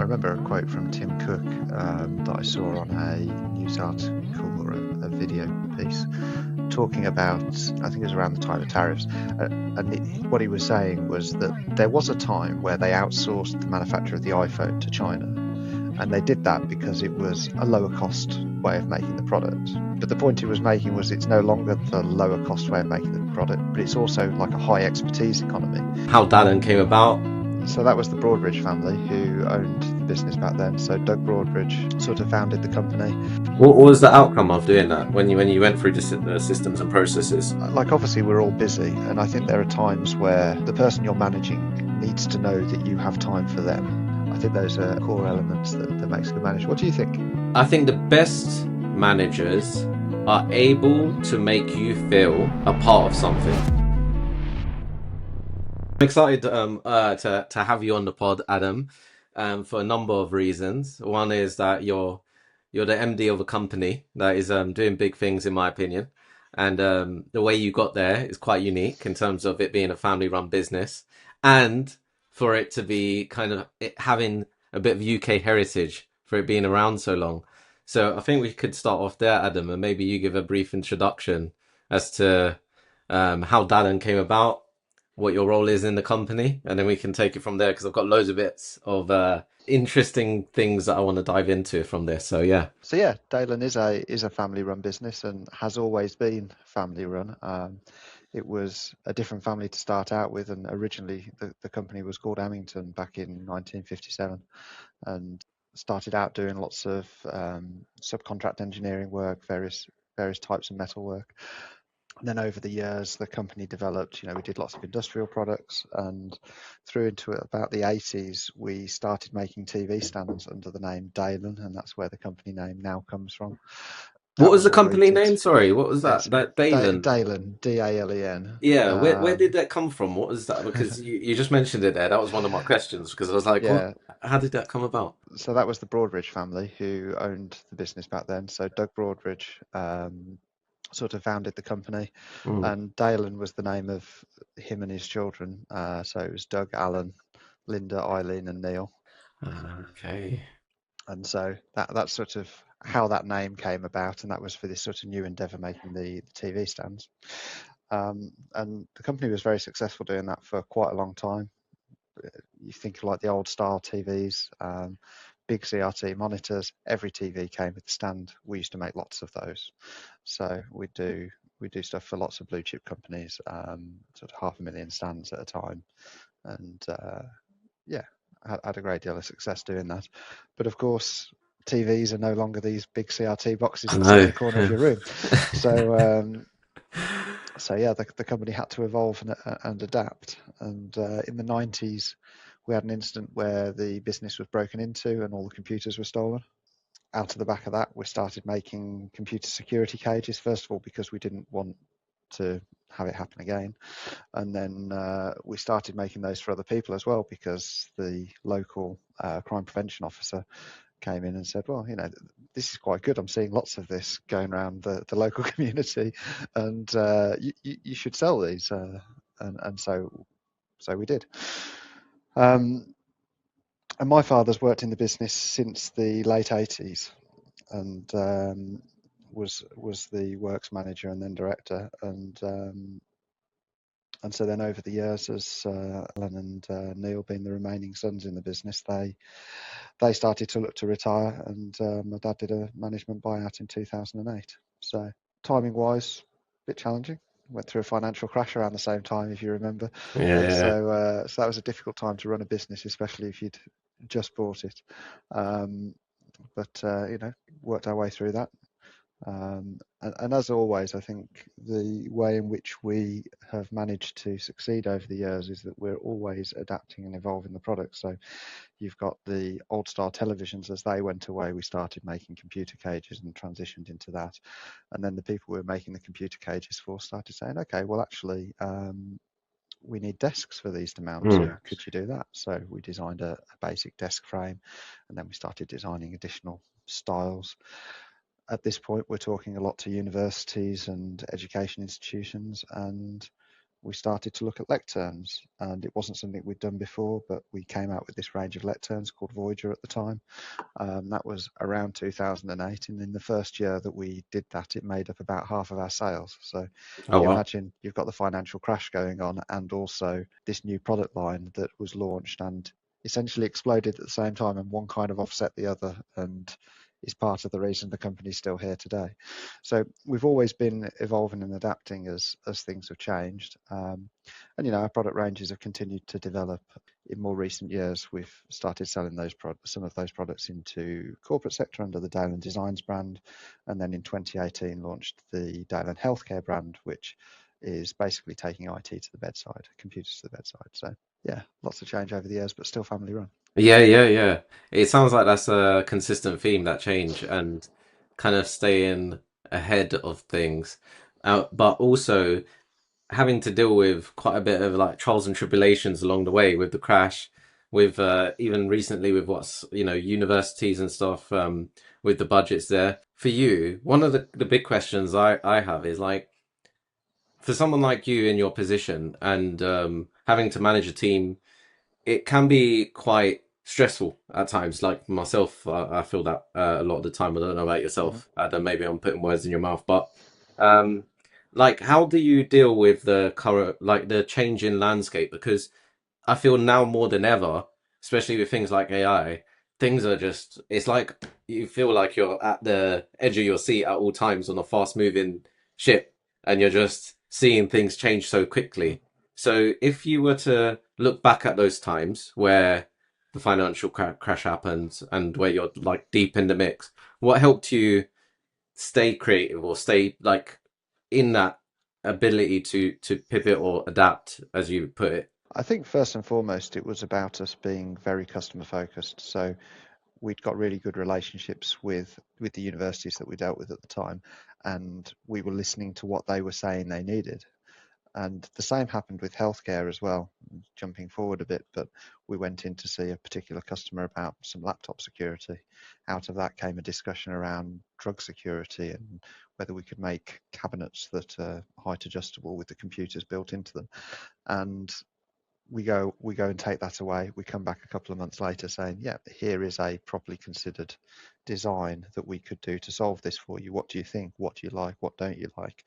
remember a quote from Tim Cook that I saw on a news article or a video piece talking about, I think it was around the time of tariffs, and what he was saying was that there was a time where they outsourced the manufacture of the iPhone to China, and they did that because it was a lower cost way of making the product. But the point he was making was it's no longer the lower cost way of making the product, but it's also like a high expertise economy. How Dalen came about? So that was the Broadridge family who owned the business back then. So Doug Broadridge sort of founded the company. What was the outcome of doing that when you went through the systems and processes? Like, obviously we're all busy, and I think there are times where the person you're managing needs to know that you have time for them. I think those are core elements that makes a good manager. What do you think? I think the best managers are able to make you feel a part of something. I'm excited to have you on the pod, Adam, for a number of reasons. One is that you're the MD of a company that is doing big things, in my opinion, and the way you got there is quite unique in terms of it being a family-run business, and for it to be kind of having a bit of UK heritage, for it being around so long. So I think we could start off there, Adam, and maybe you give a brief introduction as to how Dalen came about, what your role is in the company, and then we can take it from there, because I've got loads of bits of interesting things that I want to dive into from this. So yeah. Dalen is a family-run business and has always been family-run. It was a different family to start out with, and originally the company was called Amington back in 1957, and started out doing lots of subcontract engineering work, various types of metal work. And then over the years, the company developed, we did lots of industrial products, and through into about the 80s, we started making TV stands under the name Dalen, and that's where the company name now comes from. What was the company name? Sorry, what was that? That Dalen? Dalen, Dalen. Yeah, where did that come from? What was that? Because you just mentioned it there. That was one of my questions, because I was like, Yeah. what? How did that come about? So that was the Broadridge family who owned the business back then. So Doug Broadridge sort of founded the company, and Dalen was the name of him and his children. So it was Doug, Alan, Linda, Eileen, and Neil. Okay. And so that's sort of how that name came about, and that was for this sort of new endeavour, making the TV stands. And the company was very successful doing that for quite a long time. You think of like the old style TVs, big CRT monitors, every TV came with a stand. We used to make lots of those. So we do stuff for lots of blue chip companies, sort of 500,000 stands at a time. And had a great deal of success doing that. But of course, TVs are no longer these big CRT boxes that sit in the corner of your room. So the company had to evolve and adapt. And in the 90s, we had an incident where the business was broken into and all the computers were stolen. Out of the back of that, we started making computer security cages, first of all, because we didn't want to have it happen again. And then we started making those for other people as well, because the local crime prevention officer came in and said, well, this is quite good. I'm seeing lots of this going around the local community, and you should sell these. And so we did. And my father's worked in the business since the late 80s, and was the works manager and then director. And so then over the years, as Alan and Neil being the remaining sons in the business, they started to look to retire, and my dad did a management buyout in 2008. So timing wise, a bit challenging. Went through a financial crash around the same time, if you remember. Yeah. So that was a difficult time to run a business, especially if you'd just bought it. But worked our way through that. And as always, I think the way in which we have managed to succeed over the years is that we're always adapting and evolving the product. So you've got the old style televisions. As they went away, we started making computer cages and transitioned into that. And then the people we were making the computer cages for started saying, okay, well, actually, we need desks for these to mount to. Could you do that? So we designed a basic desk frame, and then we started designing additional styles. At this point, we're talking a lot to universities and education institutions, and we started to look at lecterns, and it wasn't something we'd done before, but we came out with this range of lecterns called Voyager at the time. That was around 2008, and in the first year that we did that, it made up about half of our sales. So Oh you wow. imagine you've got the financial crash going on, and also this new product line that was launched and essentially exploded at the same time, and one kind of offset the other, and is part of the reason the company's still here today. So we've always been evolving and adapting as things have changed, and our product ranges have continued to develop. In more recent years, we've started selling some of those products into corporate sector under the Dalen Designs brand, and then in 2018 launched the Dalen Healthcare brand, which is basically taking IT to the bedside, computers to the bedside. So yeah, lots of change over the years, but still family run. Yeah, yeah, yeah. It sounds like that's a consistent theme, that change and kind of staying ahead of things. But also having to deal with quite a bit of like trials and tribulations along the way with the crash, with even recently with what's, universities and stuff, with the budgets there. For you, one of the big questions I have is like, for someone like you in your position and having to manage a team, it can be quite stressful at times. Like myself, I feel that a lot of the time. I don't know about Mhm. yourself, Adam. Maybe I'm putting words in your mouth, but um, like, how do you deal with the current, like the change in landscape? Because I feel now more than ever, especially with things like AI, things are just, it's like you feel like you're at the edge of your seat at all times on a fast moving ship and you're just seeing things change so quickly. So if you were to look back at those times where the financial crash happened and where you're like deep in the mix, what helped you stay creative or stay like in that ability to pivot or adapt, as you put it? I think first and foremost, it was about us being very customer focused. So we'd got really good relationships with the universities that we dealt with at the time, and we were listening to what they were saying they needed. And the same happened with healthcare as well. Jumping forward a bit, but we went in to see a particular customer about some laptop security. Out of that came a discussion around drug security and whether we could make cabinets that are height adjustable with the computers built into them. And we go and take that away. We come back a couple of months later saying, yeah, here is a properly considered design that we could do to solve this for you. What do you think? What do you like? What don't you like?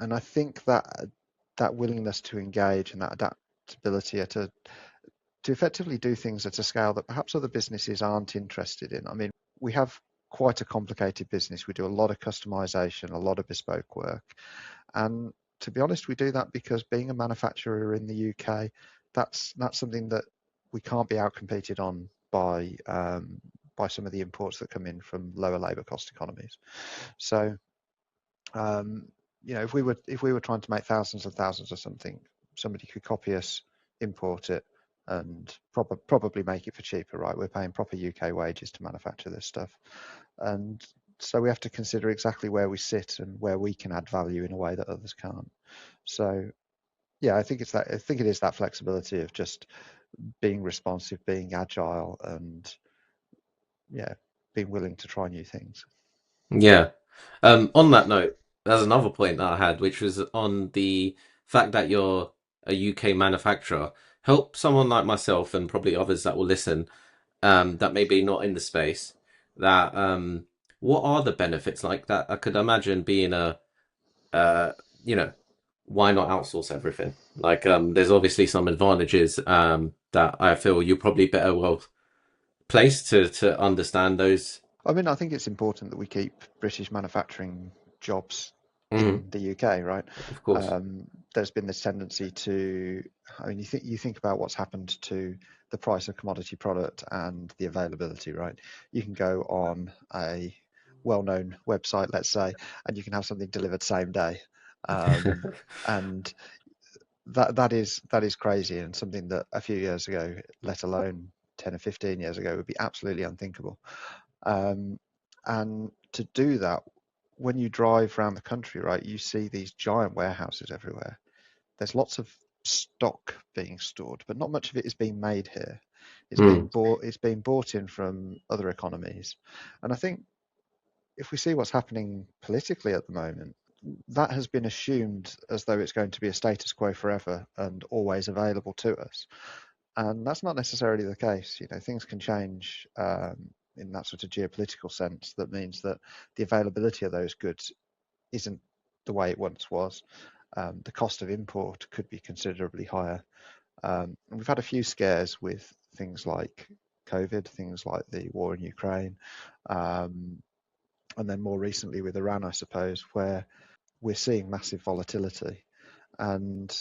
And I think that willingness to engage and that adaptability to effectively do things at a scale that perhaps other businesses aren't interested in. I mean, we have quite a complicated business. We do a lot of customization, a lot of bespoke work. And to be honest, we do that because being a manufacturer in the UK, that's something that we can't be outcompeted on by some of the imports that come in from lower labour cost economies. So um, if we were trying to make thousands and thousands of something, somebody could copy us, import it, and probably make it for cheaper, right? We're paying proper UK wages to manufacture this stuff, and so we have to consider exactly where we sit and where we can add value in a way that others can't. So yeah, I think it is that flexibility of just being responsive, being agile, and yeah, being willing to try new things. Yeah. On that note, there's another point that I had, which was on the fact that you're a UK manufacturer. Help someone like myself and probably others that will listen, that may be not in the space, that what are the benefits like that? I could imagine being uh, you know, why not outsource everything? Like, there's obviously some advantages that I feel you're probably better well placed to understand those. I mean, I think it's important that we keep British manufacturing jobs Mhm, in the UK, right? of course. There's been this tendency to, I mean, you think about what's happened to the price of commodity product and the availability, right? You can go on a well-known website, let's say, and you can have something delivered same day, and that is crazy and something that a few years ago, let alone 10 or 15 years ago, would be absolutely unthinkable. Um, and to do that, when you drive around the country, right, you see these giant warehouses everywhere. There's lots of stock being stored, but not much of it is being made here. It's being Mm, bought. It's being bought in from other economies, and I think if we see what's happening politically at the moment, that has been assumed as though it's going to be a status quo forever and always available to us. And that's not necessarily the case. Things can change in that sort of geopolitical sense. That means that the availability of those goods isn't the way it once was. The cost of import could be considerably higher. And we've had a few scares with things like COVID, things like the war in Ukraine, and then more recently with Iran, I suppose, where we're seeing massive volatility. And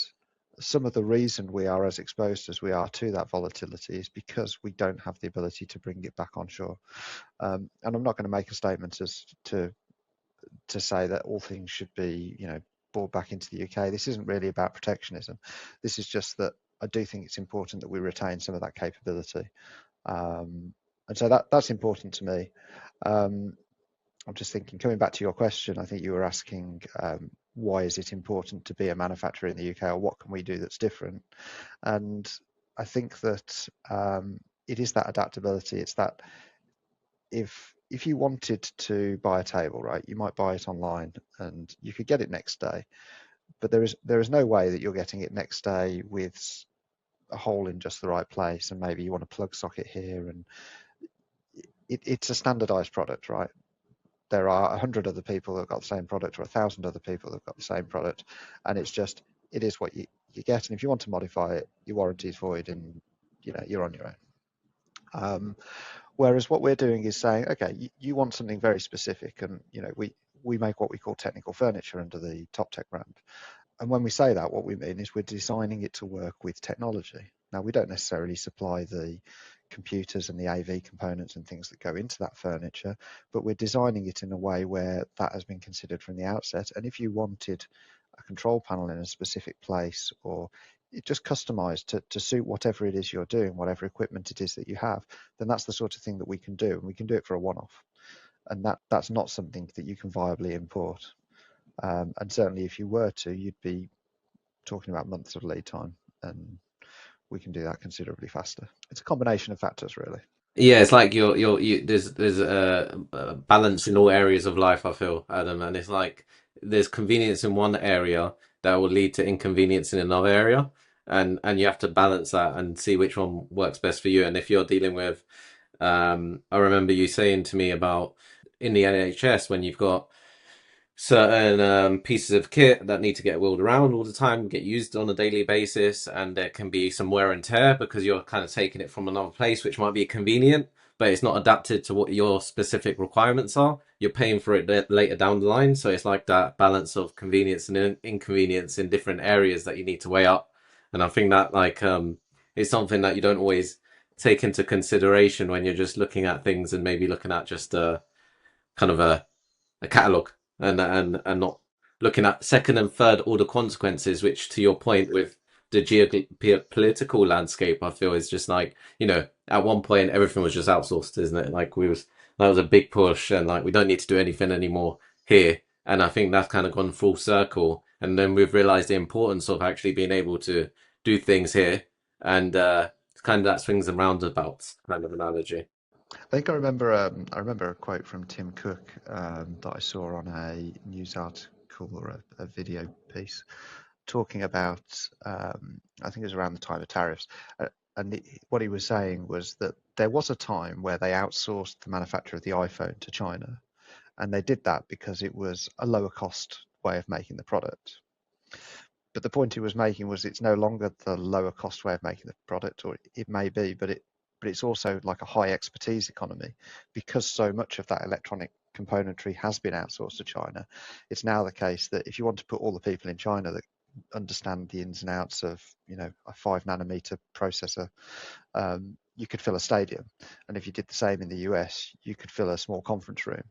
some of the reason we are as exposed as we are to that volatility is because we don't have the ability to bring it back onshore. And I'm not going to make a statement as to say that all things should be, brought back into the UK. This isn't really about protectionism. This is just that I do think it's important that we retain some of that capability. And so that's important to me. I'm just thinking, coming back to your question, I think you were asking why is it important to be a manufacturer in the UK, or what can we do that's different? And I think that it is that adaptability. It's that if you wanted to buy a table, right, you might buy it online and you could get it next day, but there is no way that you're getting it next day with a hole in just the right place, and maybe you want a plug socket here, and it's a standardized product, right? There are 100 other people that have got the same product, or 1,000 other people that have got the same product, and it is what you get. And if you want to modify it, your warranty is void, and you're on your own. Whereas what we're doing is saying, okay, you want something very specific, and we make what we call technical furniture under the Top Tech brand. And when we say that, what we mean is we're designing it to work with technology. Now, we don't necessarily supply the computers and the AV components and things that go into that furniture, but we're designing it in a way where that has been considered from the outset. And if you wanted a control panel in a specific place, or it just customized to suit whatever it is you're doing, whatever equipment it is that you have, then that's the sort of thing that we can do. And we can do it for a one-off. And that's not something that you can viably import. And certainly if you were to, you'd be talking about months of lead time, and we can do that considerably faster. It's a combination of factors, really. Yeah, it's like there's a balance in all areas of life, I feel, Adam, and it's like there's convenience in one area that will lead to inconvenience in another area, and you have to balance that and see which one works best for you. And if you're dealing with, I remember you saying to me about in the NHS when you've got certain pieces of kit that need to get wheeled around all the time, get used on a daily basis, and there can be some wear and tear because you're kind of taking it from another place, which might be convenient, but it's not adapted to what your specific requirements are. You're paying for it later down the line, so it's like that balance of convenience and inconvenience in different areas that you need to weigh up. And I think that is something that you don't always take into consideration when you're just looking at things and maybe looking at just kind of a catalog and not looking at second and third order consequences, which to your point with the geopolitical landscape, I feel is just like, at one point everything was just outsourced, isn't it? Like that was a big push, and like we don't need to do anything anymore here. And I think that's kind of gone full circle. And then we've realized the importance of actually being able to do things here. And it's kind of that swings and roundabouts kind of analogy. I think I remember a quote from Tim Cook that I saw on a news article or a video piece talking about I think it was around the time of tariffs, and what he was saying was that there was a time where they outsourced the manufacture of the iPhone to China, and they did that because it was a lower cost way of making the product. But the point he was making was it's no longer the lower cost way of making the product, or it may be, but it's also like a high expertise economy, because so much of that electronic componentry has been outsourced to China. It's now the case that if you want to put all the people in China that understand the ins and outs of a 5 nanometer processor, you could fill a stadium, and if you did the same in the US, you could fill a small conference room.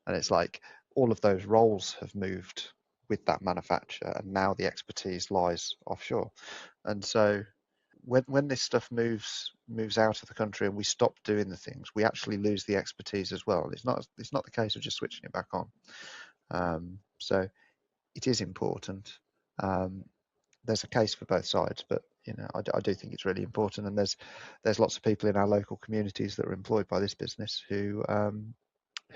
And it's like all of those roles have moved with that manufacturer, and now the expertise lies offshore. And so when this stuff moves out of the country and we stop doing the things, we actually lose the expertise as well. It's not the case of just switching it back on. So it is important. There's a case for both sides, but I do think it's really important. And there's lots of people in our local communities that are employed by this business who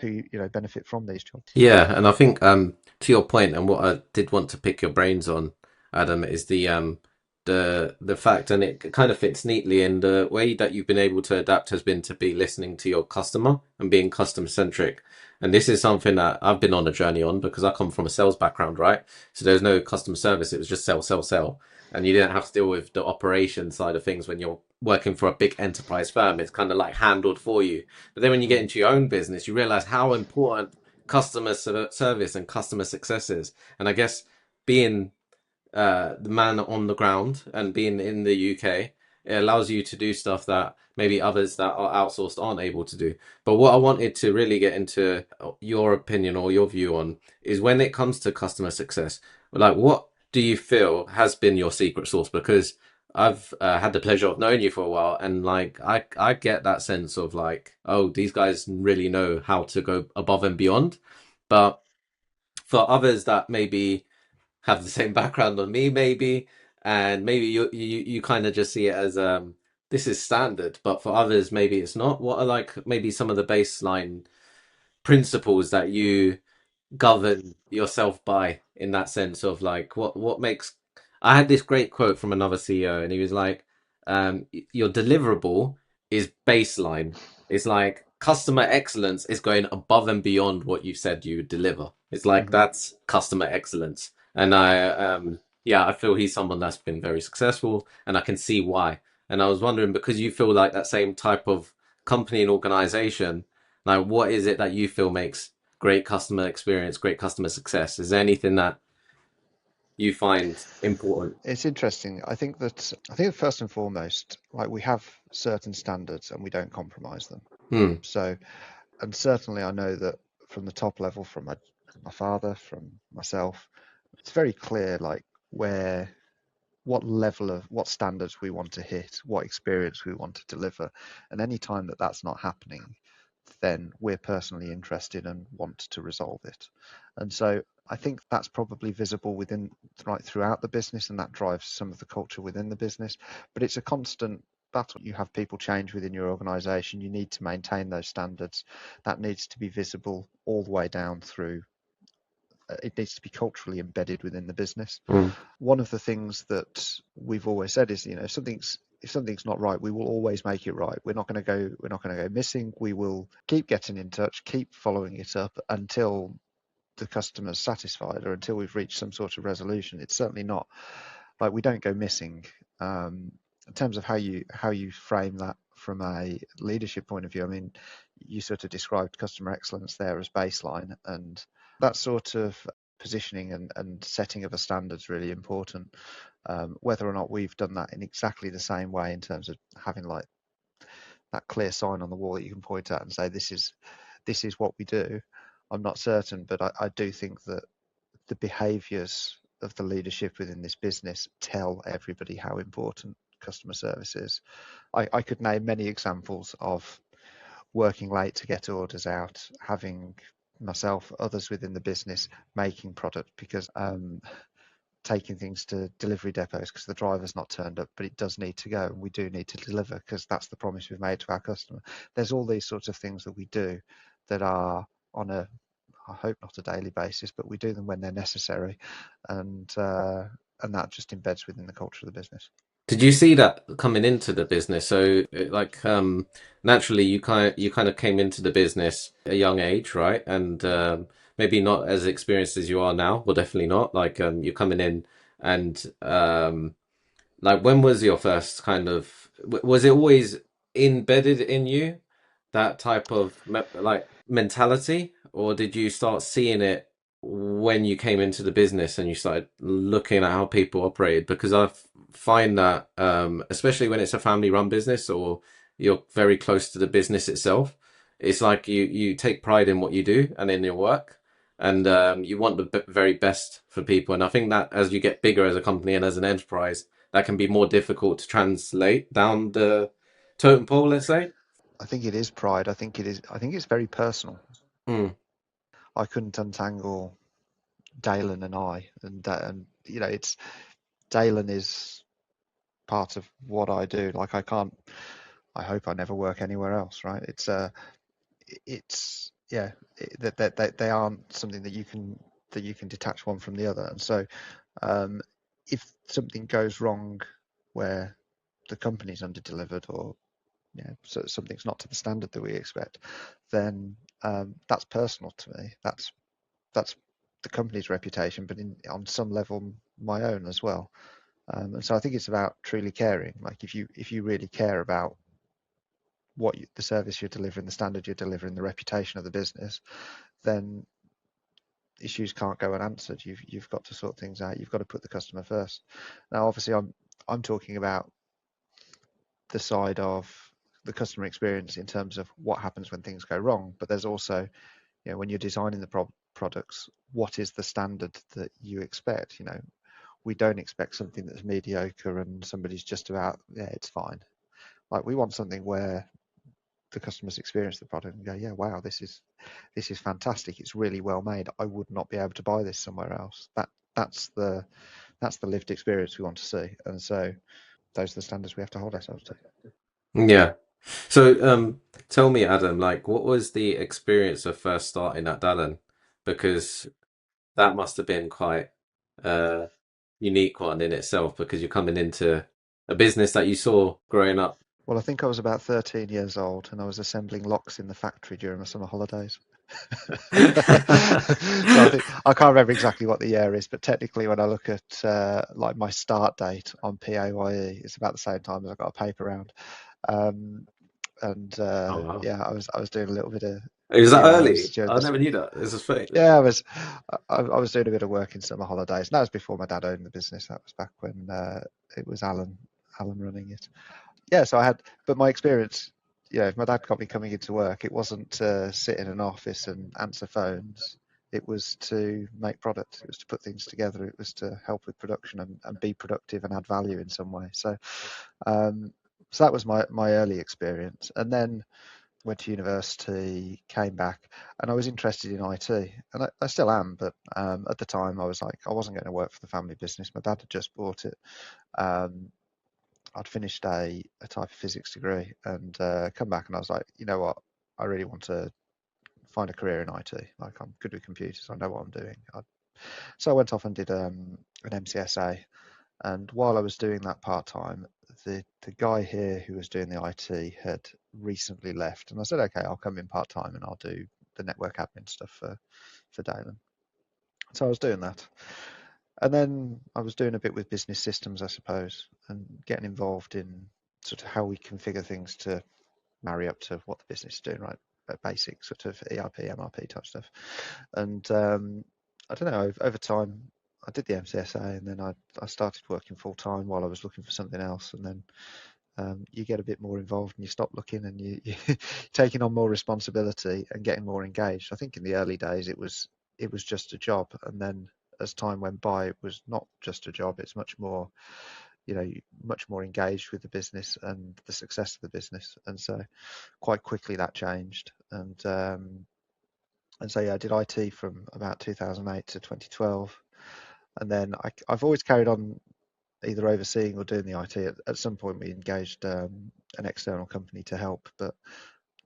benefit from these jobs. Yeah, and I think to your point, and what I did want to pick your brains on, Adam, is the fact, and it kind of fits neatly in the way that you've been able to adapt has been to be listening to your customer and being customer centric. And this is something that I've been on a journey on because I come from a sales background, right? So there's no customer service. It was just sell, sell, sell. And you didn't have to deal with the operation side of things when you're working for a big enterprise firm. It's kind of like handled for you. But then when you get Mm. into your own business, you realize how important customer service and customer successes. And I guess being the man on the ground and being in the UK, it allows you to do stuff that maybe others that are outsourced aren't able to do. But what I wanted to really get into your opinion or your view on is when it comes to customer success, like what do you feel has been your secret sauce? Because I've had the pleasure of knowing you for a while, and like I get that sense of like, oh, these guys really know how to go above and beyond. But for others that maybe have the same background on me, maybe, and maybe you kind of just see it as this is standard, but for others maybe it's not. What are like maybe some of the baseline principles that you govern yourself by in that sense of like what makes I had this great quote from another CEO and he was like your deliverable is baseline. It's like customer excellence is going above and beyond what you said you would deliver. It's like Hmm. that's customer excellence. And I feel he's someone that's been very successful and I can see why. And I was wondering because you feel like that same type of company and organization, like what is it that you feel makes great customer experience, great customer success? Is there anything that you find important? It's interesting. I think first and foremost, like we have certain standards and we don't compromise them. Hmm. So, and certainly I know that from the top level, from my father, from myself, it's very clear like where what standards we want to hit, what experience we want to deliver, and any time that that's not happening, then we're personally interested and want to resolve it. And so I think that's probably visible within right throughout the business, and that drives some of the culture within the business. But it's a constant battle. You have people change within your organization. You need to maintain those standards. That needs to be visible all the way down through. It needs to be culturally embedded within the business. Hmm. One of the things that we've always said is, if something's not right, we will always make it right. We're not going to go missing. We will keep getting in touch, keep following it up until the customer's satisfied or until we've reached some sort of resolution. It's certainly not like we don't go missing. In terms of how you frame that from a leadership point of view, I mean, you sort of described customer excellence there as baseline, and that sort of positioning and setting of a standard is really important. Whether or not we've done that in exactly the same way in terms of having like that clear sign on the wall that you can point at and say this is what we do, I'm not certain, but I do think that the behaviours of the leadership within this business tell everybody how important customer service is. I could name many examples of working late to get orders out, having myself, others within the business making product because taking things to delivery depots because the driver's not turned up, but it does need to go and we do need to deliver because that's the promise we've made to our customer. There's all these sorts of things that we do that are on a, I hope not a daily basis, but we do them when they're necessary, and that just embeds within the culture of the business. Did you see that coming into the business? So, like, naturally, you kind of came into the business at a young age, right? And maybe not as experienced as you are now. Well, definitely not. Like, you're coming in, and like, when was your first kind of? Was it always embedded in you that type of like mentality, or did you start seeing it when you came into the business and you started looking at how people operated? Because I find that, especially when it's a family-run business or you're very close to the business itself, it's like you take pride in what you do and in your work, and you want the very best for people. And I think that as you get bigger as a company and as an enterprise, that can be more difficult to translate down the totem pole, let's say. I think it is pride. I think it's very personal. Mm, I couldn't untangle Dalen and and it's Dalen is part of what I do. Like I can't. I hope I never work anywhere else. Right? It's yeah, that they aren't something that you can detach one from the other. And so if something goes wrong where the company's underdelivered, or so something's not to the standard that we expect, then that's personal to me. That's the company's reputation, but on some level my own as well. And so I think it's about truly caring. Like if you really care about the service you're delivering, the standard you're delivering, the reputation of the business, then issues can't go unanswered. You've got to sort things out. You've got to put the customer first. Now, obviously, I'm talking about the side of the customer experience in terms of what happens when things go wrong. But there's also, when you're designing the products, what is the standard that you expect? We don't expect something that's mediocre and somebody's just about, yeah, it's fine. Like we want something where the customers experience the product and go, yeah, wow, this is fantastic. It's really well made. I would not be able to buy this somewhere else. That's the lived experience we want to see. And so those are the standards we have to hold ourselves to. Yeah. So, tell me, Adam, like, what was the experience of first starting at Dalen? Because that must have been quite a unique one in itself, because you're coming into a business that you saw growing up. Well, I think I was about 13 years old and I was assembling locks in the factory during my summer holidays. So I can't remember exactly what the year is, but technically when I look at like my start date on PAYE, it's about the same time as I got a paper round. Um, and Oh wow. yeah, I was doing a little bit of Was that few hours early? during I this. never knew that. This is fake. Yeah, I was doing a bit of work in summer holidays. And that was before my dad owned the business. That was back when it was Alan running it. Yeah, so but my experience, if my dad got me coming into work, it wasn't to sit in an office and answer phones. It was to make products. It was to put things together. It was to help with production and be productive and add value in some way. Um, so that was my early experience. And then went to university, came back, and I was interested in IT, and I still am. But at the time, I was like, I wasn't going to work for the family business. My dad had just bought it. Um, I'd finished a type of physics degree and come back, and I was like, you know what, I really want to find a career in IT. Like I'm good with computers, I know what I'm doing. So I went off and did an MCSA, and while I was doing that part time, the guy here who was doing the IT had recently left, and I said, okay, I'll come in part time and I'll do the network admin stuff for Dalen. So I was doing that, and then I was doing a bit with business systems, I suppose, and getting involved in sort of how we configure things to marry up to what the business is doing, right? Basic sort of ERP, MRP type stuff. And I don't know, over time, I did the MCSA, and then I started working full time while I was looking for something else. And then you get a bit more involved and you stop looking and you're taking on more responsibility and getting more engaged. I think in the early days it was just a job, and then as time went by, it was not just a job. It's much more, much more engaged with the business and the success of the business. And so quite quickly that changed. And so yeah, I did IT from about 2008 to 2012, and then I've always carried on either overseeing or doing the IT. At some point, we engaged an external company to help, but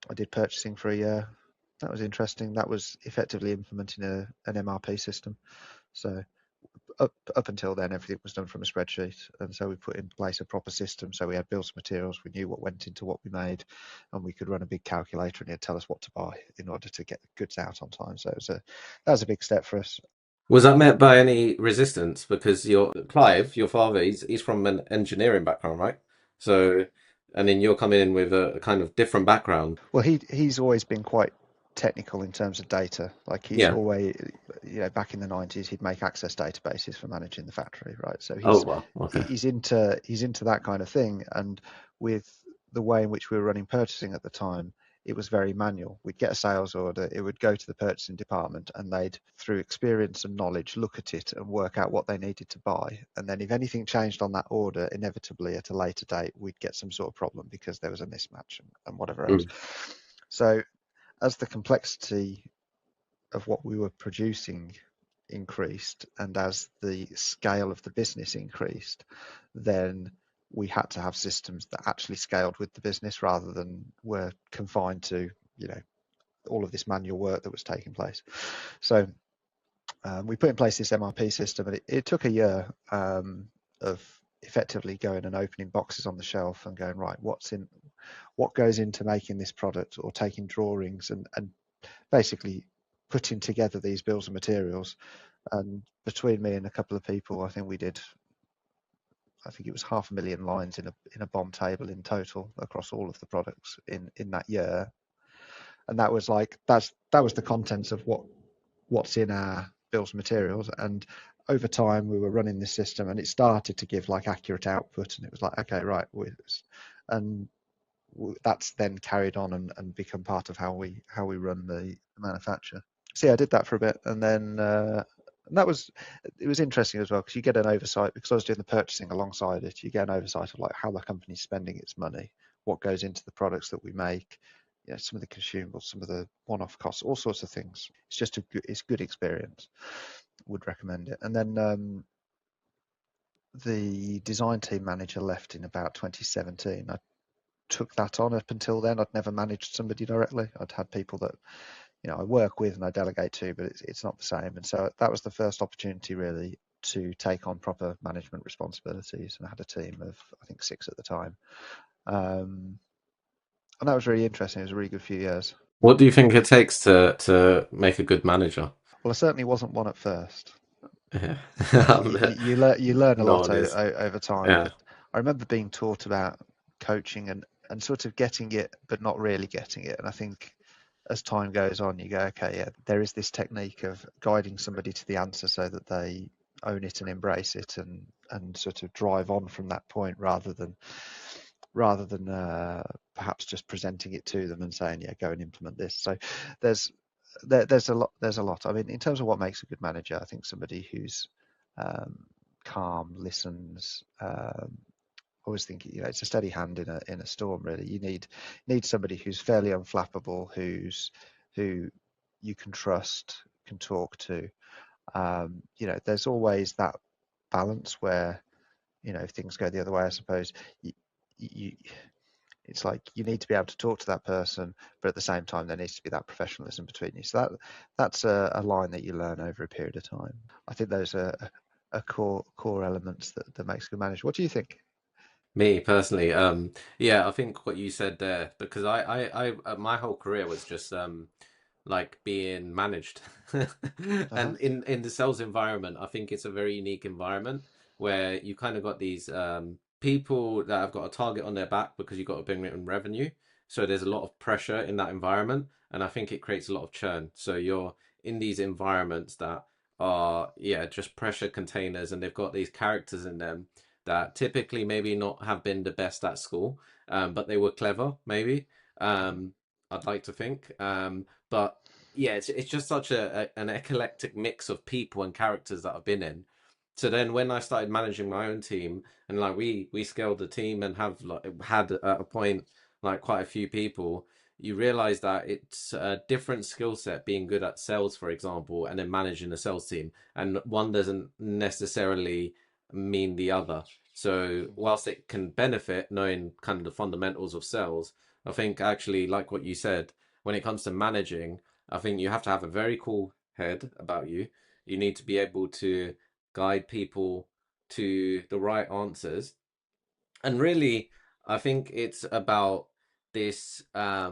I did purchasing for a year. That was interesting. That was effectively implementing an MRP system. So up until then, everything was done from a spreadsheet, and so we put in place a proper system. So we had bills of materials, we knew what went into what we made, and we could run a big calculator, and it'd tell us what to buy in order to get the goods out on time. So that was a big step for us. Was that met by any resistance? Because your Clive, your father, he's from an engineering background, right? So, and then you're coming in with a kind of different background. Well, he's always been quite technical in terms of data. Like he's Yeah. always, back in the 90s, he'd make access databases for managing the factory, right? So Oh well. Okay. he's into that kind of thing. And with the way in which we were running purchasing at the time, it was very manual. We'd get a sales order, it would go to the purchasing department, and they'd, through experience and knowledge, look at it and work out what they needed to buy. And then if anything changed on that order, inevitably at a later date, we'd get some sort of problem because there was a mismatch and whatever else. Mm. So as the complexity of what we were producing increased, and as the scale of the business increased, then we had to have systems that actually scaled with the business rather than were confined to, all of this manual work that was taking place. So we put in place this MRP system, and it took a year of effectively going and opening boxes on the shelf and going, right, what goes into making this product, or taking drawings and basically putting together these bills of materials. And between me and a couple of people, I think it was 500,000 lines in a bomb table in total across all of the products in that year. And that was the contents of what's in our bills of materials. And over time we were running this system, and it started to give like accurate output, and it was like, okay, right, and that's then carried on and become part of how we run the manufacture. So yeah, I did that for a bit, and then and it was interesting as well, because you get an oversight, because I was doing the purchasing alongside it. You get an oversight of like how the company's spending its money, what goes into the products that we make, some of the consumables, some of the one-off costs, all sorts of things. It's just it's good experience. Would recommend it. And then the design team manager left in about 2017. I took that on. Up until then, I'd never managed somebody directly. I'd had people that I work with and I delegate to, but it's not the same. And so that was the first opportunity really to take on proper management responsibilities. And I had a team of, I think, 6 at the time. And that was really interesting. It was a really good few years. What do you think it takes to make a good manager? Well, I certainly wasn't one at first. Yeah. You learn a No lot one is. over time. Yeah. But I remember being taught about coaching and sort of getting it, but not really getting it. And I think as time goes on, you go, okay, yeah, there is this technique of guiding somebody to the answer so that they own it and embrace it, and sort of drive on from that point, rather than perhaps just presenting it to them and saying, yeah, go and implement this. So there's there's a lot. I mean, in terms of what makes a good manager, I think somebody who's calm, listens. Always think, it's a steady hand in a storm. Really, you need somebody who's fairly unflappable, who you can trust, can talk to. There's always that balance where, if things go the other way, I suppose you it's like you need to be able to talk to that person, but at the same time there needs to be that professionalism between you. So that's a line that you learn over a period of time. I think those are core elements that makes a good manager. What do you think? Me personally, yeah, I think what you said there, because my whole career was just like being managed. Uh-huh. And in the sales environment, I think it's a very unique environment where you kind of got these people that have got a target on their back because you've got to bring in revenue. So there's a lot of pressure in that environment, and I think it creates a lot of churn. So you're in these environments that are, yeah, just pressure containers, and they've got these characters in them that typically maybe not have been the best at school, but they were clever, maybe. I'd like to think. But yeah, it's just such an eclectic mix of people and characters that I've been in. So then when I started managing my own team, and like we scaled the team and have like had at a point like quite a few people, you realize that it's a different skill set being good at sales, for example, and then managing a sales team, and one doesn't necessarily mean the other. So whilst it can benefit knowing kind of the fundamentals of sales, I think actually, like what you said, when it comes to managing, I think you have to have a very cool head about you. You need to be able to guide people to the right answers. And really, I think it's about this. I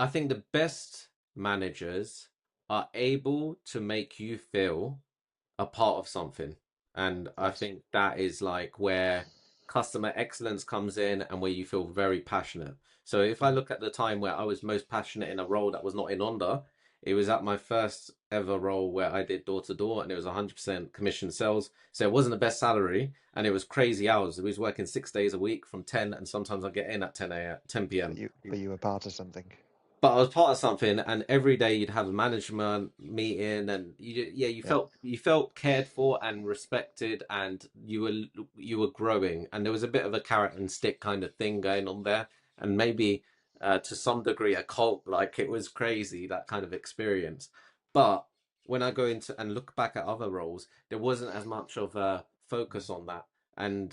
think the best managers are able to make you feel a part of something. And I Yes. think that is like where customer excellence comes in and where you feel very passionate. So if I Mhm. look at the time where I was most passionate in a role that was not in Onda, it was at my first ever role where I did door to door, and it was 100% commission sales. So it wasn't the best salary, and it was crazy hours. I was working 6 days a week from 10, and sometimes I get in at 10 a.m., 10 p.m. But you were part of something. But I was part of something, and every day you'd have a management meeting, and yeah, Yeah. you felt cared for and respected, and you were growing, and there was a bit of a carrot and stick kind of thing going on there, and maybe to some degree a cult. Like it was crazy, that kind of experience. But when I go into and look back at other roles, there wasn't as much of a focus on that, and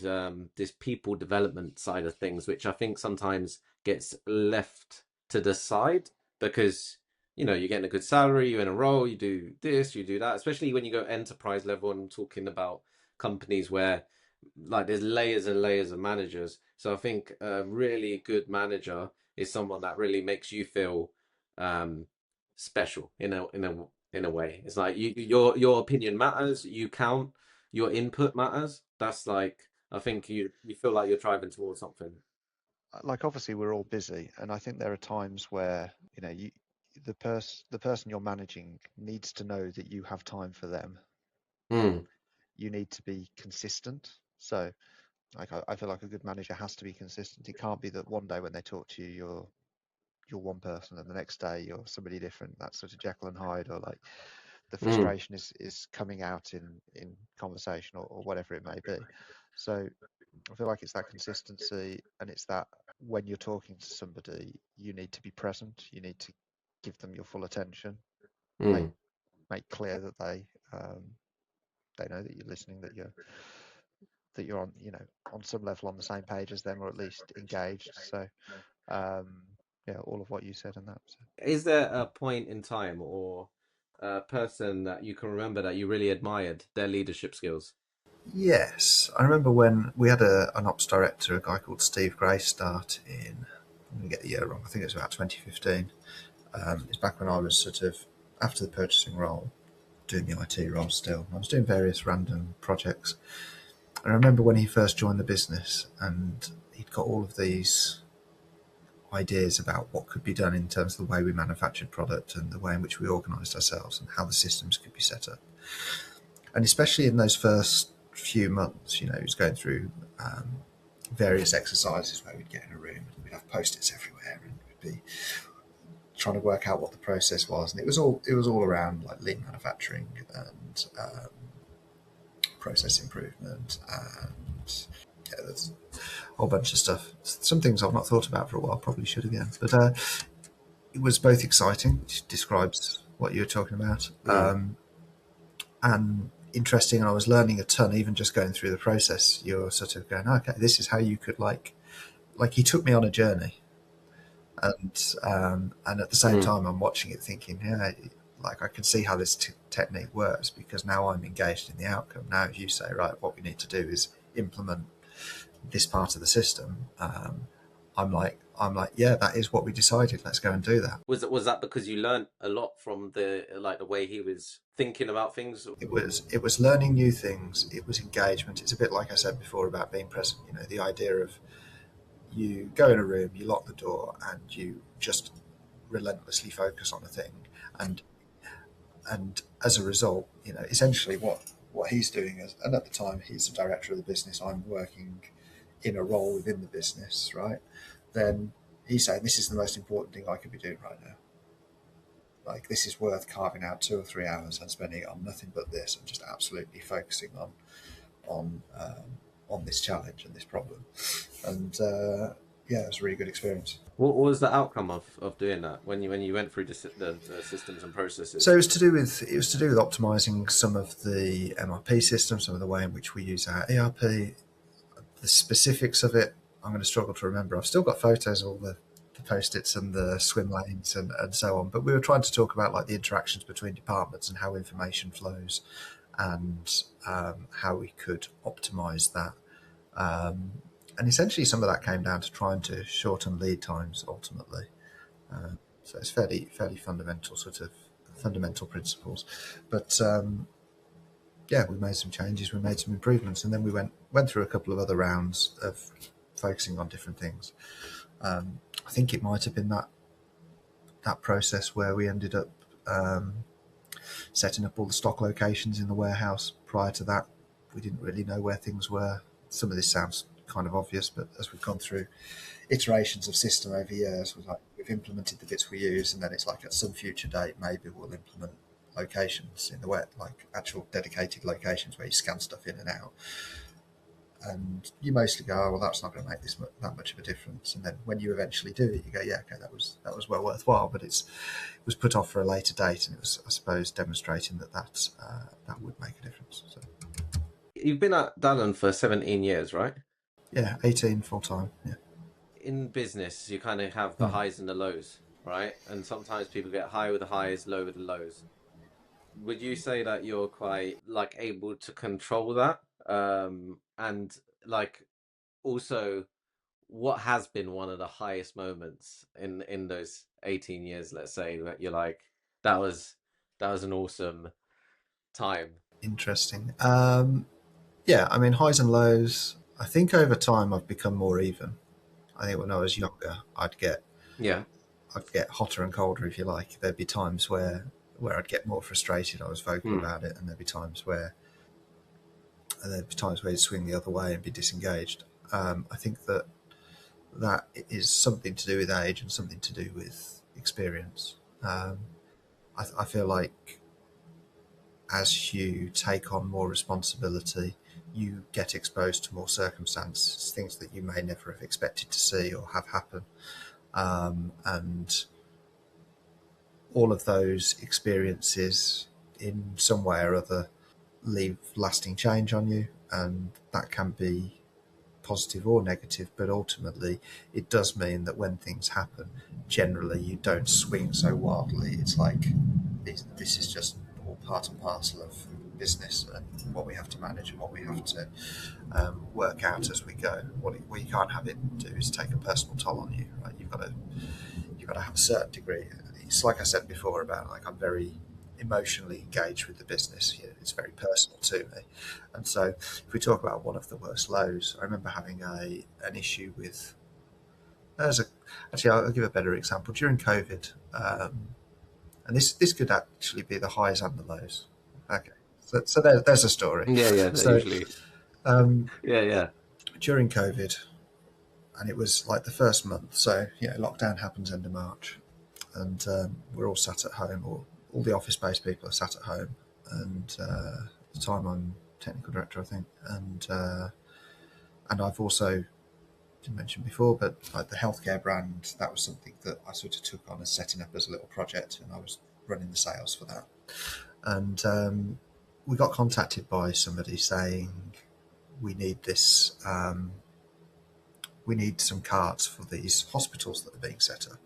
this people development side of things, which I think sometimes gets left to the side. because you're getting a good salary, you're in a role, you do this, you do that. Especially when you go enterprise level, and I'm talking about companies where like there's layers and layers of managers. So I think a really good manager is someone that really makes you feel um, special in a way. It's like your opinion matters, you count, your input matters. That's like I think you feel like you're driving towards something. Like obviously we're all busy, and I think there are times where the person you're managing needs to know that you have time for them. Mm, You need to be consistent. So like I feel like a good manager has to be consistent. It can't be that one day when they talk to you, you're one person, and the next day you're somebody different. That's sort of Jekyll and Hyde, or like the mm, frustration is coming out in conversation, or whatever it may be. So I feel like it's that consistency, and it's that when you're talking to somebody, you need to be present. You need to give them your full attention. Make mm. make clear that they know that you're listening, that you're on on some level on the same page as them, or at least engaged. So um, yeah, all of what you said and that. So. Is there a point in time or a person that you can remember that you really admired their leadership skills? Yes, I remember when we had an ops director, a guy called Steve Gray, start in. I'm going to get the year wrong. I think it was about 2015. It's back when I was sort of after the purchasing role, doing the IT role still. I was doing various random projects. And I remember when he first joined the business, and he'd got all of these ideas about what could be done in terms of the way we manufactured product and the way in which we organised ourselves and how the systems could be set up. And especially in those first few months, he was going through various exercises where we'd get in a room and we'd have post-its everywhere, and we'd be trying to work out what the process was. And it was all around like lean manufacturing and process improvement, and yeah, there's a whole bunch of stuff. Some things I've not thought about for a while, probably should again. But it was both exciting, which describes what you were talking about, Mm, and interesting. And I was learning a ton, even just going through the process. You're sort of going, okay, this is how you could like he took me on a journey, and at the same mm, time, I'm watching it, thinking, yeah, like I can see how this technique works, because now I'm engaged in the outcome. Now, if you say, right, what we need to do is implement this part of the system, I'm like, yeah, that is what we decided. Let's go and do that. was that because you learned a lot from the way he was thinking about things? It was learning new things. It was engagement. It's a bit like I said before about being present. The idea of you go in a room, you lock the door, and you just relentlessly focus on a thing, and and as a result, essentially what he's doing is, and at the time he's the director of the business, I'm working in a role within the business, right? Then he's saying this is the most important thing I could be doing right now. Like, this is worth carving out 2 or 3 hours and spending it on nothing but this, and just absolutely focusing on this challenge and this problem. And yeah, it was a really good experience. What was the outcome of doing that when you went through the systems and So processes? it was to do with optimizing some of the MRP systems, some of the way in which we use our ERP. The specifics of it, I'm going to struggle to remember. I've still got photos of all the post-its and the swim lanes and so on. But we were trying to talk about like the interactions between departments and how information flows, and how we could optimize that. Um, and essentially, some of that came down to trying to shorten lead times ultimately. So it's fairly fundamental principles. But yeah, we made some changes, we made some improvements, and then we went through a couple of other rounds of focusing on different things. I think it might have been that process where we ended up setting up all the stock locations in the warehouse. Prior to that, we didn't really know where things were. Some of this sounds kind of obvious, but as we've gone through iterations of system over years, we've implemented the bits we use, and then it's like at some future date, maybe we'll implement locations in the web, like actual dedicated locations where you scan stuff in and out. And you mostly go, oh, well, that's not going to make that much of a difference. And then when you eventually do it, you go, yeah, okay, that was well worthwhile. But it was put off for a later date, and it was, I suppose, demonstrating that would make a difference. So You've been at Dalen for 17 years, right? yeah, 18 full time. Yeah. In business, you kind of have the Mm. highs and the lows. right? And sometimes people get high with the highs, low with the lows. Would you say that you're quite like able to control that? And like also, what has been one of the highest moments in those 18 years, let's say, that you're like, that was an awesome time. Interesting. Yeah, I mean, highs and lows. I think over time I've become more even. I think when I was younger, Yeah. I'd get hotter and colder, if you like. There'd be times where I'd get more frustrated. I was vocal about it, and there'd be times where you'd swing the other way and be disengaged. I think that is something to do with age and something to do with experience. I feel like as you take on more responsibility, you get exposed to more circumstances, things that you may never have expected to see or have happen. And all of those experiences, in some way or other, leave lasting change on you. And that can be positive or negative, but ultimately it does mean that when things happen, generally you don't swing so wildly. It's like this is just all part and parcel of business and what we have to manage and what we have to work out as we go. What you can't have it do is take a personal toll on you, right? You've got to have a certain degree. It's like I said before about like I'm very emotionally engaged with the business. It's very personal to me. And so if we talk about one of the worst lows, I remember having an issue with actually I'll give a better example during COVID, and this could actually be the highs and the lows. Okay, so there's a story. Yeah, So usually. Yeah. during COVID, and it was like the first month, so lockdown happens end of March, and we're all sat at home, or all the office-based people are sat at home, and at the time I'm technical director, I think, and I've also didn't mention before, but like the healthcare brand, that was something that I sort of took on as setting up as a little project, and I was running the sales for that. And we got contacted by somebody saying we need this, we need some carts for these hospitals that are being set up.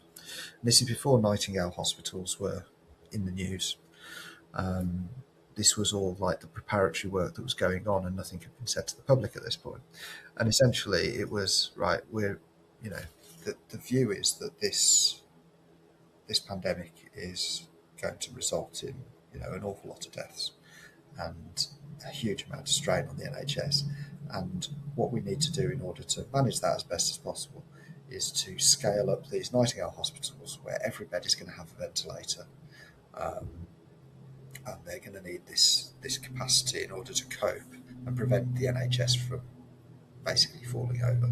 And this is before Nightingale hospitals were in the news. This was all like the preparatory work that was going on, and nothing had been said to the public at this point. And essentially it was, right, we're, the view is that this pandemic is going to result in, an awful lot of deaths and a huge amount of strain on the NHS. And what we need to do in order to manage that as best as possible is to scale up these Nightingale hospitals where every bed is going to have a ventilator. And they're going to need this capacity in order to cope and prevent the NHS from basically falling over.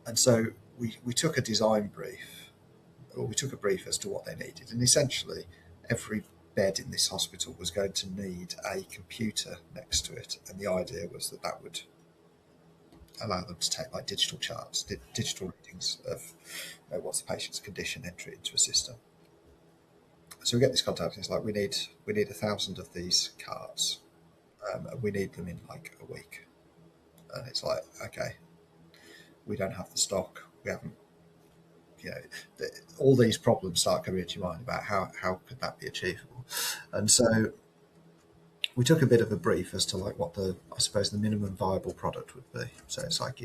And so we took a design brief, or we took a brief as to what they needed. And essentially, every bed in this hospital was going to need a computer next to it. And the idea was that would allow them to take like digital charts, digital readings of what's the patient's condition, enter it into a system. So we get this contact, and it's like, we need 1,000 of these carts, and we need them in like a week. And it's like, okay, we don't have the stock, we haven't, all these problems start coming into your mind about how could that be achievable. And so we took a bit of a brief as to like what I suppose the minimum viable product would be. So it's like,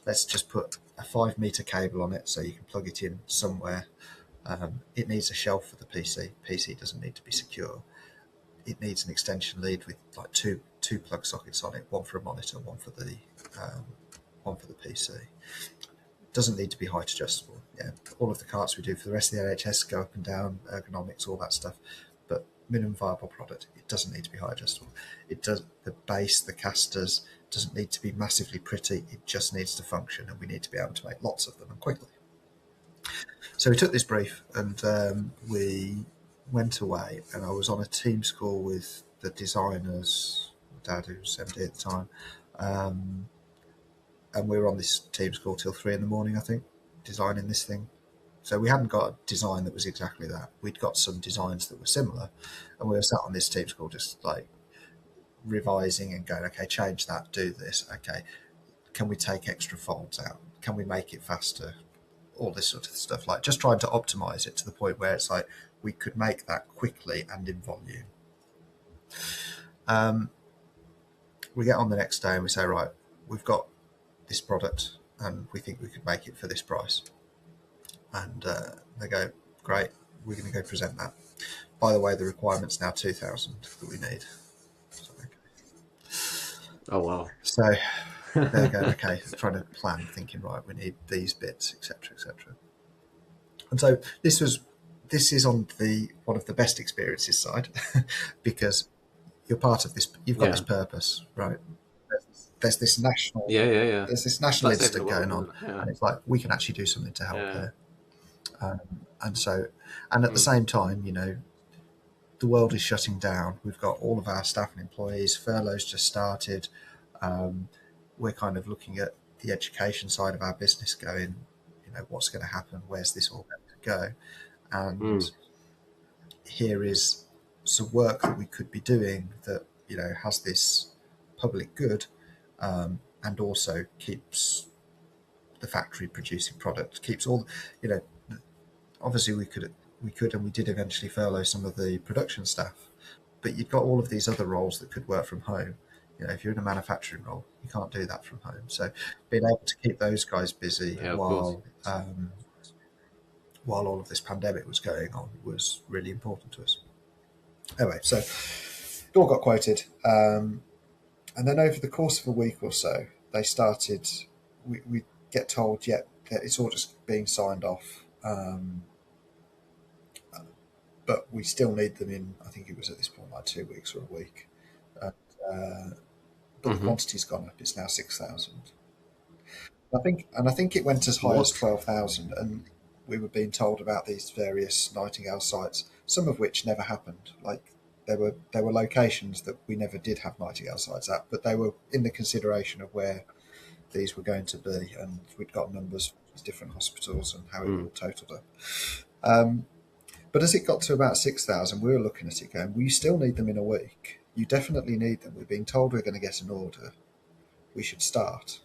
let's just put a 5-meter cable on it so you can plug it in somewhere. It needs a shelf for the PC. PC doesn't need to be secure. It needs an extension lead with like two plug sockets on it, one for a monitor, one for the PC. It doesn't need to be height adjustable. Yeah, all of the carts we do for the rest of the NHS go up and down, ergonomics, all that stuff. But minimum viable product, it doesn't need to be height adjustable. It does. The base, the casters, doesn't need to be massively pretty. It just needs to function, and we need to be able to make lots of them and quickly. So we took this brief, and we went away, and I was on a Teams call with the designers, Dad, who was MD at the time, and we were on this Teams call till 3 a.m, I think, designing this thing. So we hadn't got a design that was exactly that. We'd got some designs that were similar, and we were sat on this Teams call just like revising and going, okay, change that, do this, okay, can we take extra folds out? Can we make it faster? all this sort of stuff, like just trying to optimize it to the point where it's like we could make that quickly and in volume. We get on the next day and we say, right, we've got this product and we think we could make it for this price. And they go, great, we're going to go present that. By the way, the requirement's now 2,000 that we need. So, okay. Oh, wow. So they're going, okay, trying to plan, thinking, right, we need these bits, etc., etc. And so this is on the one of the best experiences side, because you're part of this. You've got this purpose, right? There's this national, there's this national incident going on, and it's like we can actually do something to help here. And at the same time, you know, the world is shutting down. We've got all of our staff and employees. Furloughs just started. We're kind of looking at the education side of our business, going, you know, what's going to happen? Where's this all going to go? And here is some work that we could be doing that, you know, has this public good, and also keeps the factory producing product, keeps all, you know, obviously we could and we did eventually furlough some of the production staff, but you've got all of these other roles that could work from home. You know, if you're in a manufacturing role, you can't do that from home. So being able to keep those guys busy while all of this pandemic was going on was really important to us. Anyway, so it all got quoted. And then over the course of a week or so, they started, we get told, that it's all just being signed off. But we still need them in, I think it was at this point like 2 weeks or a week. But the quantity's gone up. It's now 6,000. I think it went as high as 12,000, and we were being told about these various Nightingale sites, some of which never happened. Like there were locations that we never did have Nightingale sites at, but they were in the consideration of where these were going to be, and we'd got numbers for different hospitals and how it all totaled up. But as it got to about 6,000, we were looking at it going, we still need them in a week. You definitely need them. We're being told we're going to get an order. We should start.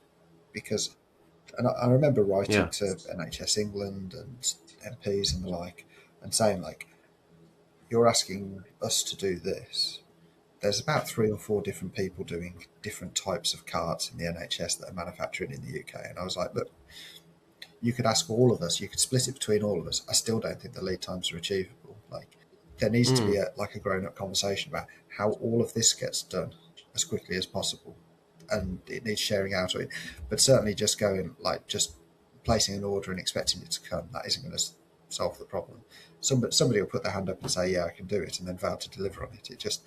Because, and I remember writing to NHS England and MPs and the like, and saying, like, you're asking us to do this. There's about 3 or 4 different people doing different types of carts in the NHS that are manufacturing in the UK. And I was like, look, you could ask all of us, you could split it between all of us. I still don't think the lead times are achievable. Like, there needs to be a grown-up conversation about how all of this gets done as quickly as possible, and it needs sharing out of it. But certainly, just going, like, just placing an order and expecting it to come, that isn't going to solve the problem. Somebody will put their hand up and say, "Yeah, I can do it," and then vow to deliver on it. It just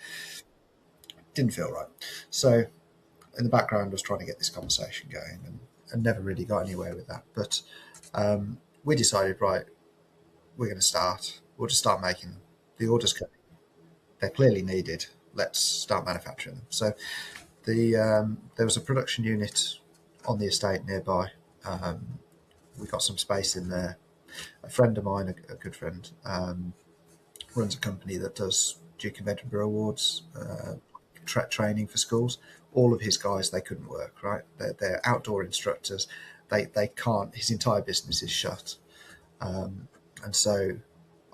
didn't feel right. So, in the background, I was trying to get this conversation going, and never really got anywhere with that. But we decided, right, we're going to start. We'll just start making them. The orders coming. They're clearly needed. Let's start manufacturing them. So there was a production unit on the estate nearby. We got some space in there. A friend of mine, a good friend, runs a company that does Duke of Edinburgh Awards training for schools. All of his guys, they couldn't work, right? They're outdoor instructors. They can't, his entire business is shut. And so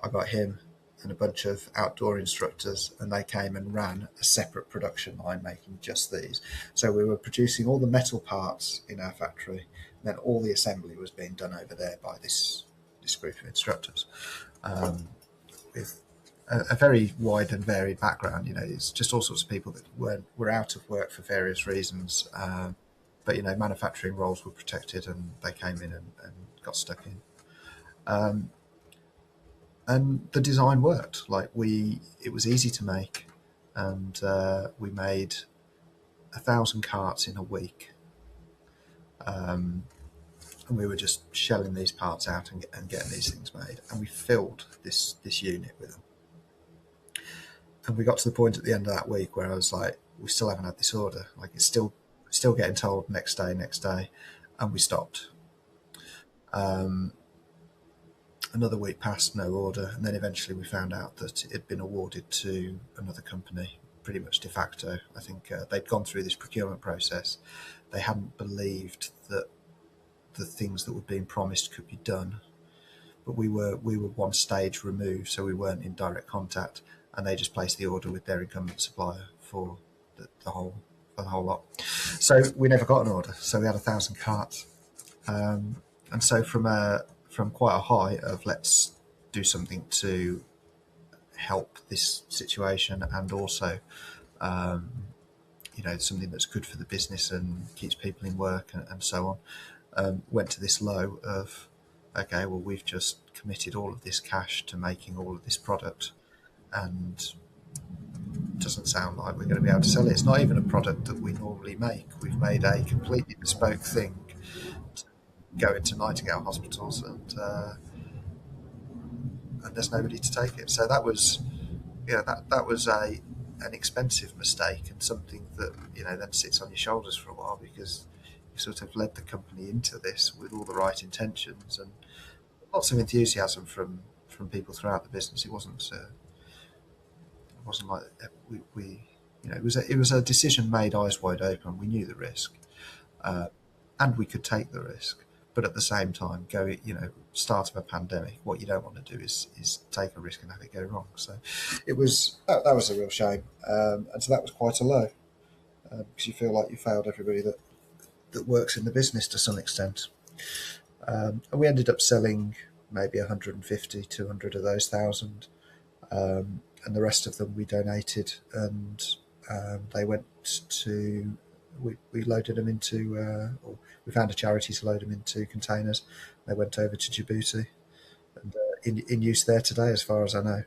I got him and a bunch of outdoor instructors, and they came and ran a separate production line making just these. So we were producing all the metal parts in our factory, and then all the assembly was being done over there by this group of instructors, with a very wide and varied background. You know, it's just all sorts of people that were out of work for various reasons, but, you know, manufacturing roles were protected, and they came in and got stuck in. And the design worked. Like, it was easy to make, and we made 1,000 carts in a week. And we were just shelling these parts out and getting these things made. And we filled this unit with them. And we got to the point at the end of that week where I was like, we still haven't had this order. Like, it's still getting told next day, and we stopped. Another week passed, no order, and then eventually we found out that it had been awarded to another company, pretty much de facto. I think they'd gone through this procurement process. They hadn't believed that the things that were being promised could be done. But we were one stage removed, so we weren't in direct contact, and they just placed the order with their incumbent supplier for the whole lot. So we never got an order. So we had 1,000 carts, and so from quite a high of let's do something to help this situation, and also something that's good for the business and keeps people in work and so on, went to this low of, okay, well, we've just committed all of this cash to making all of this product, and it doesn't sound like we're going to be able to sell it. It's not even a product that we normally make. We've made a completely bespoke thing to go into Nightingale hospitals, and there's nobody to take it. So that was, that was an expensive mistake, and something that then sits on your shoulders for a while, because you sort of led the company into this with all the right intentions and lots of enthusiasm from people throughout the business. It wasn't like we it was a decision made eyes wide open. We knew the risk, and we could take the risk, but at the same time, start of a pandemic, what you don't want to do is take a risk and have it go wrong. So it was that was a real shame, and so that was quite a low, because you feel like you failed everybody that works in the business to some extent. And we ended up selling maybe 150, 200 of those 1,000, and the rest of them we donated, and they went to, we loaded them into, or we found a charity to load them into containers. They went over to Djibouti, and in use there today, as far as I know.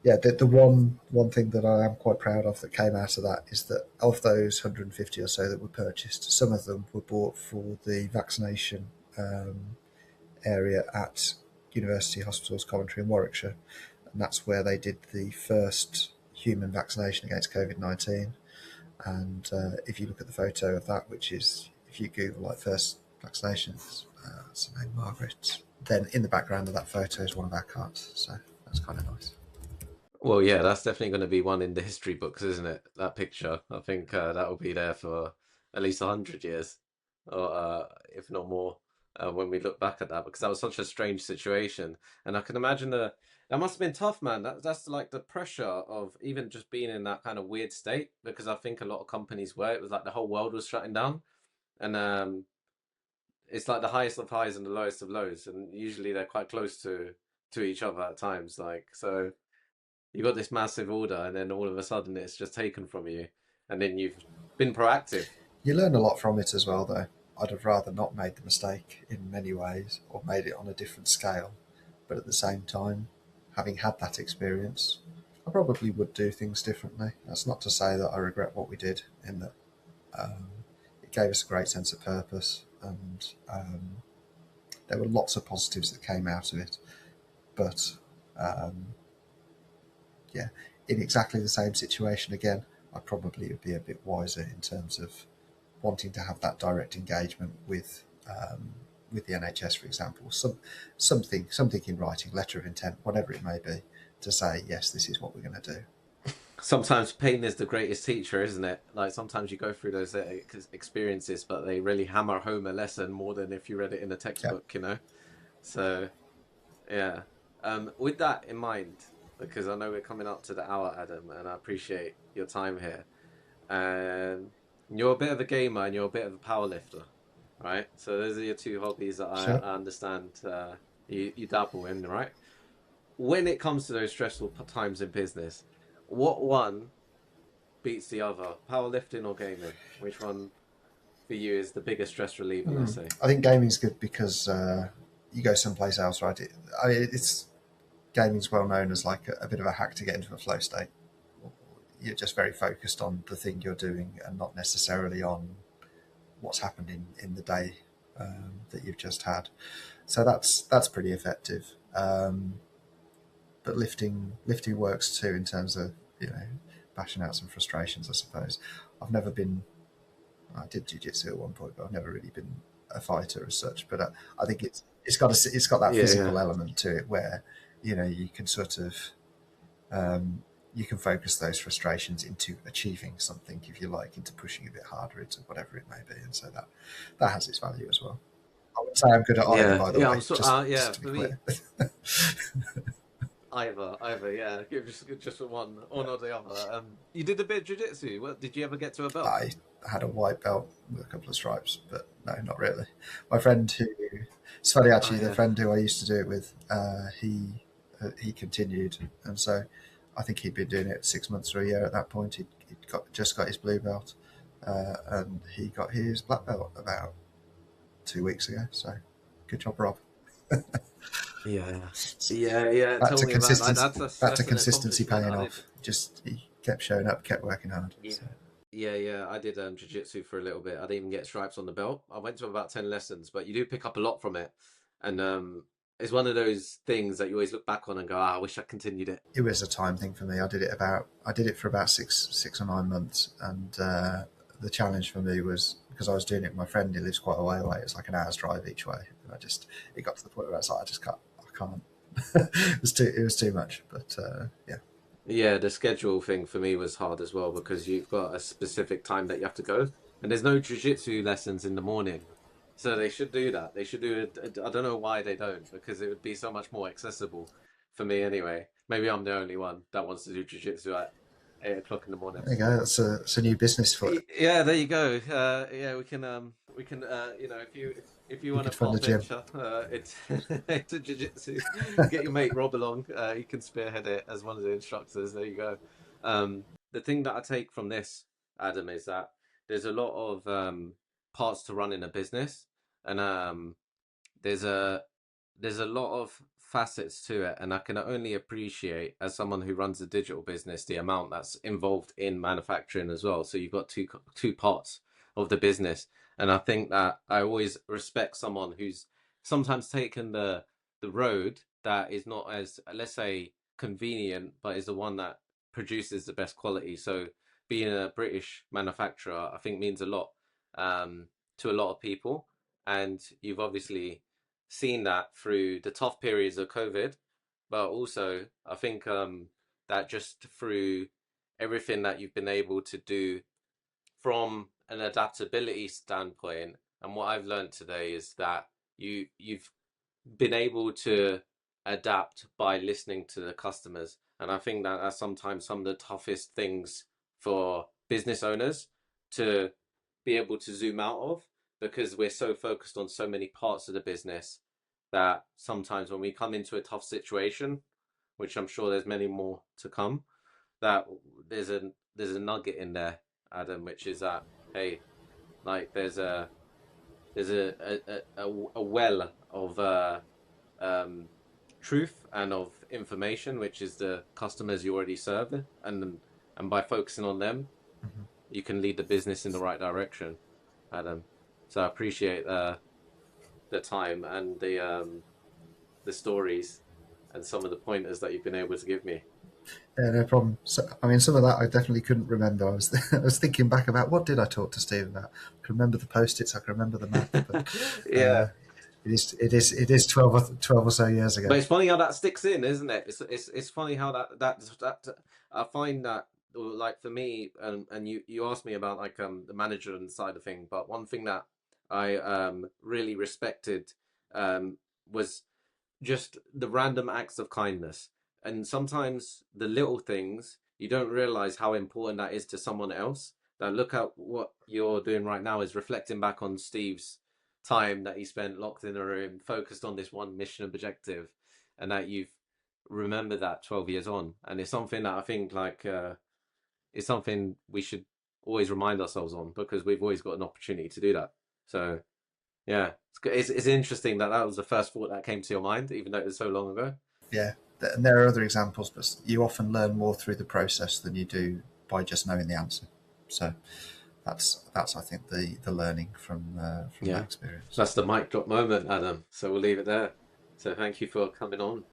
The one thing that I am quite proud of that came out of that is that of those 150 or so that were purchased, some of them were bought for the vaccination area at University Hospitals Coventry and Warwickshire, and that's where they did the first human vaccination against COVID-19. And if you look at the photo of that, which is, if you Google like first vaccinations, what's her name, Margaret, then in the background of that photo is one of our carts. So that's kind of nice. Well, yeah, that's definitely going to be one in the history books, isn't it? That picture. I think that will be there for at least 100 years, or if not more, when we look back at that, because that was such a strange situation. And I can imagine that must have been tough, man. That's like the pressure of even just being in that kind of weird state, because I think a lot of companies were. It was like the whole world was shutting down, and it's like the highest of highs and the lowest of lows, and usually they're quite close to each other at times. Like, so you got this massive order, and then all of a sudden it's just taken from you, and then you've been proactive. You learn a lot from it as well, though. I'd have rather not made the mistake in many ways, or made it on a different scale. But at the same time, having had that experience, I probably would do things differently. That's not to say that I regret what we did, in that it gave us a great sense of purpose, and there were lots of positives that came out of it. But in exactly the same situation again, I probably would be a bit wiser in terms of wanting to have that direct engagement with the NHS, for example, something in writing, letter of intent, whatever it may be, to say, yes, this is what we're going to do. Sometimes pain is the greatest teacher, isn't it? Like, sometimes you go through those experiences, but they really hammer home a lesson more than if you read it in a textbook, So, yeah. With that in mind, because I know we're coming up to the hour, Adam, and I appreciate your time here. And you're a bit of a gamer and you're a bit of a powerlifter, right? So those are your two hobbies that I understand you dabble in, right? When it comes to those stressful times in business, what one beats the other, powerlifting or gaming? Which one for you is the biggest stress reliever, let's say? I think gaming's good because you go someplace else, right? Gaming's well known as like a bit of a hack to get into a flow state. You're just very focused on the thing you're doing and not necessarily on what's happened in the day that you've just had. So that's pretty effective. But lifting works too, in terms of bashing out some frustrations, I suppose. I did jiu-jitsu at one point, but I've never really been a fighter as such. But I think it's got that physical element to it, where you can sort of you can focus those frustrations into achieving something, if you like, into pushing a bit harder, into whatever it may be. And so that has its value as well. I would say I'm good at either, Yeah, by the yeah, way, yeah, just to be for me, clear. either, yeah. Just one or the other. You did a bit of jiu-jitsu. What, did you ever get to a belt? I had a white belt with a couple of stripes, but no, not really. My friend who, it's funny actually, Oh, yeah. the friend who I used to do it with, he continued, and so I think he'd been doing it 6 months or a year at that point. He'd just got his blue belt, and he got his black belt about 2 weeks ago. So, good job, Rob. Yeah. Back Tell to me about that. consistency. Back to That's an consistency accomplishment. paying I did. off. Just he kept showing up, kept working hard. Yeah. So. Yeah. I did jiu-jitsu for a little bit. I didn't even get stripes on the belt. I went to about 10 lessons, but you do pick up a lot from it. And it's one of those things that you always look back on and go, I wish I continued it. It was a time thing for me. I did it for about six or 9 months, and the challenge for me was because I was doing it with my friend who lives quite a way away. It's like an hour's drive each way, and it got to the point where I was like, I can't. It was too much, but yeah. Yeah, the schedule thing for me was hard as well because you've got a specific time that you have to go, and there's no jiu-jitsu lessons in the morning. So they should do that. They should do it. I don't know why they don't, because it would be so much more accessible for me anyway. Maybe I'm the only one that wants to do jiu-jitsu at 8 o'clock in the morning. There you go. That's a new business for it. Yeah, there you go. Yeah, we can you know, if you want to fund part a gym. venture, it's a jiu-jitsu. Get your mate Rob along. He can spearhead it as one of the instructors. There you go. The thing that I take from this, Adam, is that there's a lot of parts to running a business, and there's a lot of facets to it, and I can only appreciate, as someone who runs a digital business, the amount that's involved in manufacturing as well. So you've got two parts of the business, and I think that I always respect someone who's sometimes taken the road that is not as, let's say, convenient, but is the one that produces the best quality. So being a British manufacturer, I think, means a lot to a lot of people, and you've obviously seen that through the tough periods of COVID, but also I think that just through everything that you've been able to do from an adaptability standpoint. And what I've learned today is that you've been able to adapt by listening to the customers. And I think that that's sometimes some of the toughest things for business owners to be able to zoom out of, because we're so focused on so many parts of the business that sometimes when we come into a tough situation, which I'm sure there's many more to come, that there's a nugget in there, Adam, which is that, hey, like there's a well of truth and of information, which is the customers you already serve, and by focusing on them, you can lead the business in the right direction, Adam. So I appreciate the time and the stories and some of the pointers that you've been able to give me. Yeah, no problem. So, I mean, some of that I definitely couldn't remember. I was thinking back about what did I talk to Steve about. I can remember the post-its. I can remember the map. But, Yeah. It is 12 or so years ago. But it's funny how that sticks in, isn't it? It's funny how that I find that, like, for me, and you asked me about like the management side of thing, but one thing that I really respected was just the random acts of kindness. And sometimes the little things, you don't realize how important that is to someone else. That, look at what you're doing right now is reflecting back on Steve's time that he spent locked in a room, focused on this one mission objective, and that you've remembered that 12 years on. And it's something that I think, like, it's something we should always remind ourselves on, because we've always got an opportunity to do that. So yeah, it's interesting that was the first thought that came to your mind, even though it was so long ago. Yeah, and there are other examples, but you often learn more through the process than you do by just knowing the answer. So that's I think the learning from that experience. That's the mic drop moment, Adam. So we'll leave it there. So thank you for coming on.